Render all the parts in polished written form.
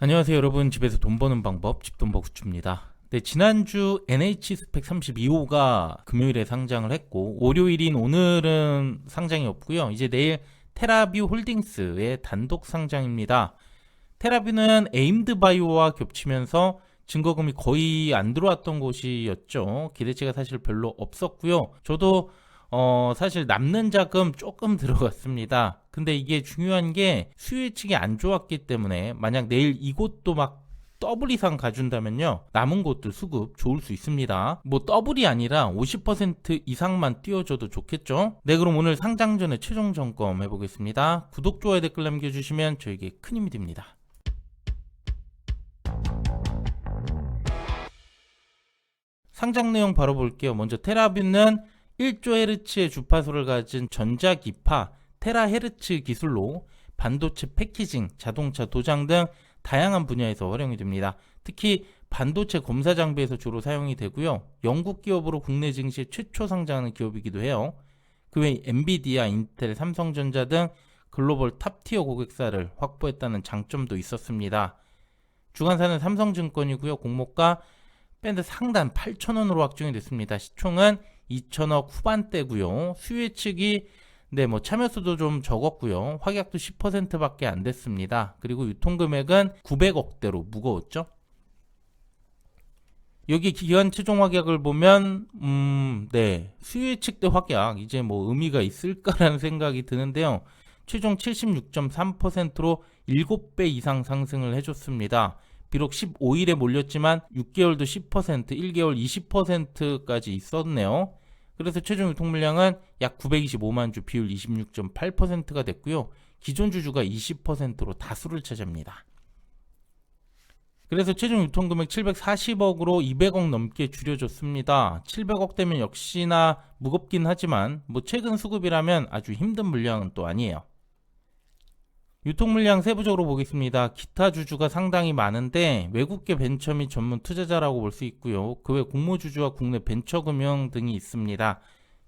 안녕하세요 여러분, 집에서 돈 버는 방법 집돈버구추입니다. 네, 지난주 NH 스펙 32호가 금요일에 상장을 했고 월요일인 오늘은 상장이 없고요. 이제 내일 테라뷰 홀딩스의 단독 상장입니다. 테라뷰는 에임드바이오와 겹치면서 증거금이 거의 안 들어왔던 곳이었죠. 기대치가 사실 별로 없었고요. 저도 사실 남는 자금 조금 들어갔습니다. 근데 이게 중요한 게 수요 예측이 안 좋았기 때문에 만약 내일 이곳도 막 더블 이상 가준다면요, 남은 곳들 수급 좋을 수 있습니다. 뭐 더블이 아니라 50% 이상만 띄워줘도 좋겠죠. 네, 그럼 오늘 상장 전에 최종 점검 해보겠습니다. 구독, 좋아요, 댓글 남겨주시면 저에게 큰 힘이 됩니다. 상장 내용 바로 볼게요. 먼저 테라뷰는 1조헤르츠의 주파수를 가진 전자기파 테라헤르츠 기술로 반도체 패키징, 자동차 도장 등 다양한 분야에서 활용이 됩니다. 특히 반도체 검사 장비에서 주로 사용이 되고요. 영국 기업으로 국내 증시에 최초 상장하는 기업이기도 해요. 그 외 엔비디아, 인텔, 삼성전자 등 글로벌 탑티어 고객사를 확보했다는 장점도 있었습니다. 주관사는 삼성증권이고요. 공모가 밴드 상단 8,000원으로 확정이 됐습니다. 시총은 2천억 후반대고요. 수요 예측이 참여수도 좀 적었고요. 확약도 10%밖에 안 됐습니다. 그리고 유통금액은 900억대로 무거웠죠. 여기 기간 최종 확약을 보면 수요 예측 대 확약 이제 뭐 의미가 있을까라는 생각이 드는데요. 최종 76.3%로 7배 이상 상승을 해줬습니다. 비록 15일에 몰렸지만 6개월도 10%, 1개월 20%까지 있었네요. 그래서 최종 유통 물량은 약 925만 주, 비율 26.8%가 됐고요. 기존 주주가 20%로 다수를 차지합니다. 그래서 최종 유통 금액 740억으로 200억 넘게 줄여줬습니다. 700억대면 역시나 무겁긴 하지만 최근 수급이라면 아주 힘든 물량은 또 아니에요. 유통 물량 세부적으로 보겠습니다. 기타 주주가 상당히 많은데 외국계 벤처 및 전문 투자자라고 볼 수 있고요. 그 외 공모 주주와 국내 벤처금융 등이 있습니다.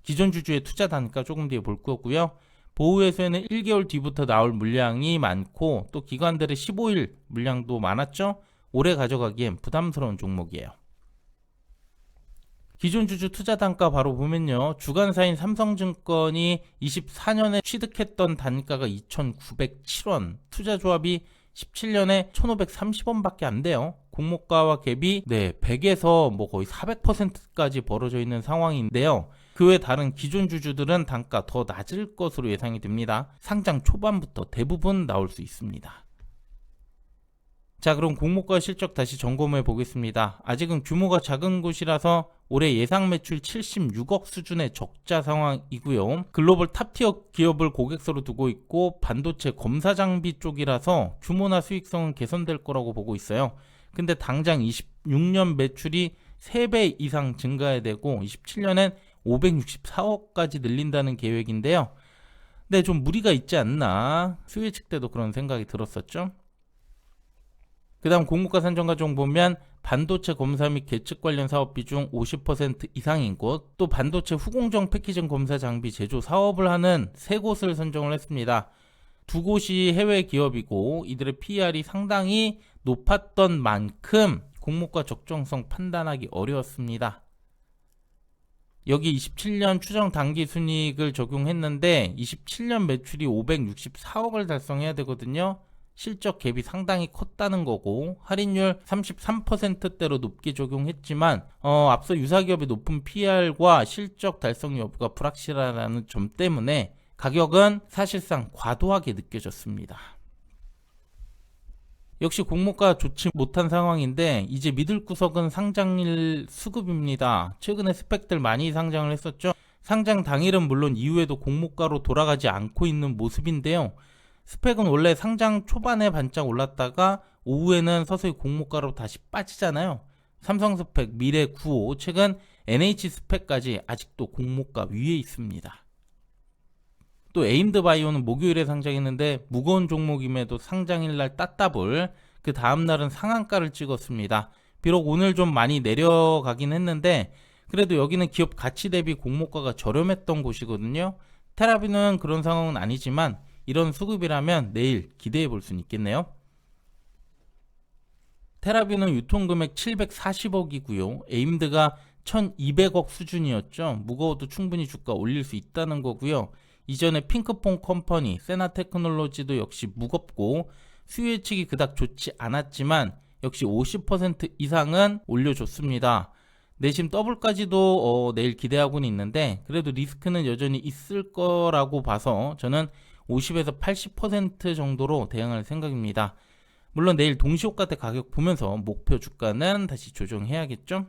기존 주주의 투자 단가 조금 뒤에 볼 거고요. 보호회사에는 1개월 뒤부터 나올 물량이 많고 또 기관들의 15일 물량도 많았죠. 오래 가져가기엔 부담스러운 종목이에요. 기존 주주 투자 단가 바로 보면요. 주관사인 삼성증권이 24년에 취득했던 단가가 2,907원, 투자조합이 17년에 1,530원밖에 안 돼요. 공모가와 갭이 100에서 거의 400%까지 벌어져 있는 상황인데요. 그 외 다른 기존 주주들은 단가 더 낮을 것으로 예상이 됩니다. 상장 초반부터 대부분 나올 수 있습니다. 자, 그럼 공모가 실적 다시 점검해 보겠습니다. 아직은 규모가 작은 곳이라서 올해 예상 매출 76억 수준의 적자 상황이고요. 글로벌 탑티어 기업을 고객사로 두고 있고 반도체 검사 장비 쪽이라서 규모나 수익성은 개선될 거라고 보고 있어요. 근데 당장 26년 매출이 3배 이상 증가해야 되고 27년엔 564억까지 늘린다는 계획인데요. 네, 좀 무리가 있지 않나. 수요 예측 때도 그런 생각이 들었었죠. 그 다음 공모가 산정 과정 보면 반도체 검사 및 계측 관련 사업 비중 50% 이상인 곳, 또 반도체 후공정 패키징 검사 장비 제조 사업을 하는 3곳을 선정을 했습니다. 2곳이 해외 기업이고 이들의 PER이 상당히 높았던 만큼 공모가 적정성 판단하기 어려웠습니다. 여기 27년 추정 단기 순이익을 적용했는데 27년 매출이 564억을 달성해야 되거든요. 실적 갭이 상당히 컸다는 거고 할인율 33%대로 높게 적용했지만 앞서 유사기업의 높은 PR과 실적 달성 여부가 불확실하다는 점 때문에 가격은 사실상 과도하게 느껴졌습니다. 역시 공모가 좋지 못한 상황인데 이제 믿을 구석은 상장일 수급입니다. 최근에 스펙들 많이 상장을 했었죠. 상장 당일은 물론 이후에도 공모가로 돌아가지 않고 있는 모습인데요. 스펙은 원래 상장 초반에 반짝 올랐다가 오후에는 서서히 공모가로 다시 빠지잖아요. 삼성 스펙, 미래 95, 최근 NH 스펙까지 아직도 공모가 위에 있습니다. 또 에임드바이오는 목요일에 상장했는데 무거운 종목임에도 상장일날 따따블, 그 다음날은 상한가를 찍었습니다. 비록 오늘 좀 많이 내려가긴 했는데 그래도 여기는 기업 가치 대비 공모가가 저렴했던 곳이거든요. 테라뷰는 그런 상황은 아니지만 이런 수급이라면 내일 기대해 볼 수는 있겠네요. 테라뷰는 유통금액 740억이고요. 에임드가 1200억 수준이었죠. 무거워도 충분히 주가 올릴 수 있다는 거고요. 이전에 핑크퐁 컴퍼니, 세나테크놀로지도 역시 무겁고 수요 예측이 그닥 좋지 않았지만 역시 50% 이상은 올려줬습니다. 내심 더블까지도 내일 기대하고는 있는데 그래도 리스크는 여전히 있을 거라고 봐서 저는 50에서 80% 정도로 대응할 생각입니다. 물론 내일 동시효과 때 가격 보면서 목표 주가는 다시 조정해야겠죠.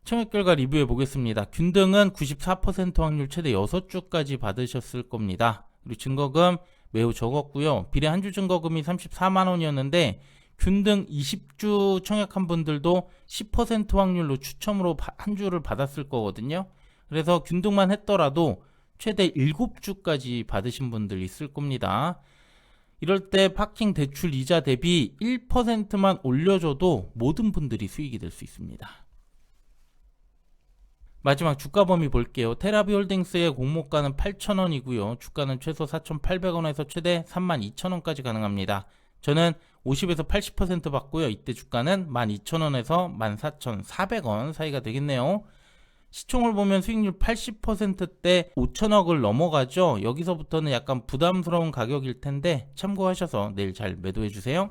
청약 결과 리뷰해 보겠습니다. 균등은 94% 확률 최대 6주까지 받으셨을 겁니다. 그리고 증거금 매우 적었고요. 비례 한 주 증거금이 34만원이었는데 균등 20주 청약한 분들도 10% 확률로 추첨으로 한 주를 받았을 거거든요. 그래서 균등만 했더라도 최대 7주까지 받으신 분들 있을 겁니다. 이럴 때 파킹 대출 이자 대비 1%만 올려줘도 모든 분들이 수익이 될 수 있습니다. 마지막 주가 범위 볼게요. 테라뷰 홀딩스의 공모가는 8,000원이고요. 주가는 최소 4,800원에서 최대 32,000원까지 가능합니다. 저는 50에서 80% 받고요. 이때 주가는 12,000원에서 14,400원 사이가 되겠네요. 시총을 보면 수익률 80%대 5천억을 넘어가죠. 여기서부터는 약간 부담스러운 가격일 텐데 참고하셔서 내일 잘 매도해 주세요.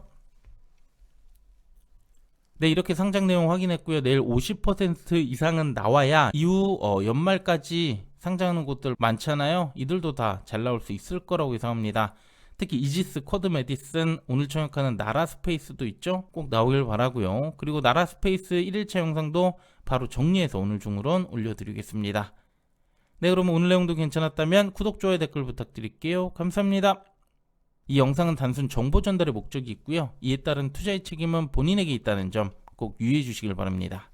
네, 이렇게 상장 내용 확인했고요. 내일 50% 이상은 나와야 이후 연말까지 상장하는 곳들 많잖아요. 이들도 다 잘 나올 수 있을 거라고 예상합니다. 특히 이지스, 쿼드 메디슨, 오늘 청약하는 나라스페이스도 있죠. 꼭 나오길 바라고요. 그리고 나라스페이스 1일차 영상도 바로 정리해서 오늘 중으로는 올려드리겠습니다. 네, 그러면 오늘 내용도 괜찮았다면 구독, 좋아요, 댓글 부탁드릴게요. 감사합니다. 이 영상은 단순 정보 전달의 목적이 있고요. 이에 따른 투자의 책임은 본인에게 있다는 점 꼭 유의해 주시길 바랍니다.